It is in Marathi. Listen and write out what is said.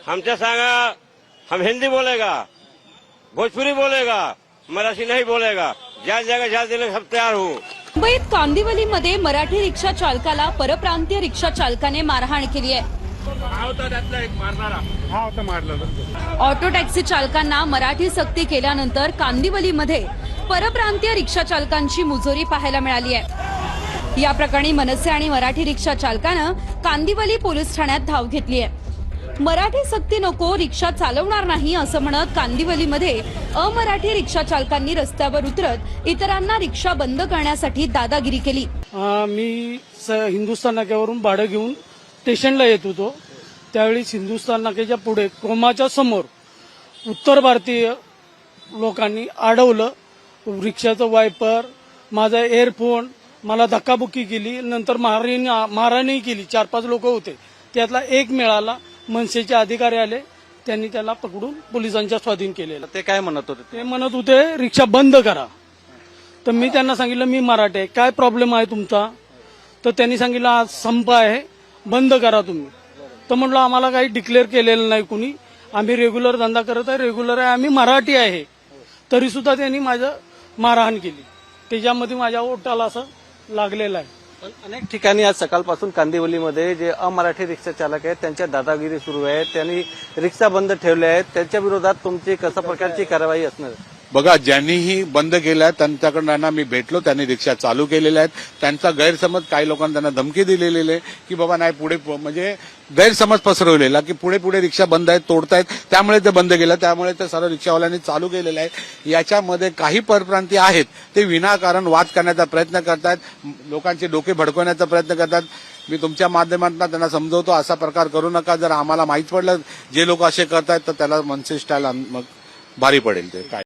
हमसे सांगा हम हिंदी बोलेगा, भोजपुरी बोलेगा, मराठी नहीं बोलेगा। ज्या जगह जा दिले सब तैयार हूँ। मुंबईत कांदिवलीमध्ये मराठी रिक्षा चालकाला परप्रांतीय रिक्षा चालकाने मारहाण केली आहे। ऑटो टॅक्सी चालकांना मराठी सक्ती केल्यानंतर कांदिवलीमध्ये परप्रांतीय रिक्षा चालकांची मुजोरी पाहायला मिळाली आहे। या प्रकरणी मनसे आणि मराठी रिक्षा चालकानं कांदिवली पोलीस ठाण्यात धाव घेतली आहे। मराठी सक्ती नको, रिक्षा चालवणार नाही असं म्हणत कांदिवलीमध्ये अमराठी रिक्षा चालकांनी रस्त्यावर उतरत इतरांना रिक्षा बंद करण्यासाठी दादागिरी केली। मी हिंदुस्थान नाक्यावरून भाडं घेऊन स्टेशनला येत होतो। त्यावेळी हिंदुस्थान नाक्याच्या पुढे क्रोमाच्या समोर उत्तर भारतीय लोकांनी अडवलं। रिक्षाचं वायपर, माझा एअरफोन, मला धक्काबुक्की केली, नंतर मारहाणही केली। 4-5 लोक होते, त्यातला एक मिळाला। मनसेचे अधिकारी आले, त्यांनी त्याला पकडून पोलिसांच्या स्वाधीन केलेलं। ते काय म्हणत होते? ते म्हणत होते रिक्षा बंद करा। तर मी त्यांना सांगितलं मी मराठी आहे, काय प्रॉब्लेम आहे तुमचा? तर त्यांनी सांगितलं आज संप आहे, बंद करा तुम्ही। तर म्हटलं आम्हाला काही डिक्लेअर केलेलं नाही कुणी, आम्ही रेग्युलर धंदा करत आहे, रेग्युलर आहे, आम्ही मराठी आहे। तरी सुद्धा त्यांनी माझं मारहाण केली, त्याच्यामध्ये माझ्या ओठाला असं लागलेलं आहे। अनेक ठिकाणी आज सकाळपासून कांदिवलीमध्ये जे अमराठी रिक्षा चालक आहेत त्यांच्या दादागिरी सुरू आहे। त्यांनी रिक्षा बंद ठेवल्या आहेत, त्यांच्या विरोधात तुमची कशा प्रकारची कारवाई असणार? बघा, ज्यांनीही बंद केलं त्यांच्याकडनं मी भेटलो, त्यांनी रिक्षा चालू केलेल्या आहेत। त्यांचा गैरसमज, काही लोकांनी त्यांना धमकी दिलेली आहे की बाबा नाही पुढे, म्हणजे गैरसमज पसरवलेला की पुढे रिक्षा बंद आहेत, तोडतायत, त्यामुळे ते बंद केलं, त्यामुळे ते सर्व रिक्षावाल्यांनी चालू केलेलं आहे। याच्यामध्ये काही परप्रांतीय आहेत ते विनाकारण वाद करण्याचा प्रयत्न करतात, लोकांचे डोके भडकवण्याचा प्रयत्न करतात। मी तुमच्या माध्यमातून त्यांना समजवतो, असा प्रकार करू नका। जर आम्हाला माहीत पडलं जे लोक असे करतायत तर त्याला मनसे स्टाईल मग भारी पडेल ते काय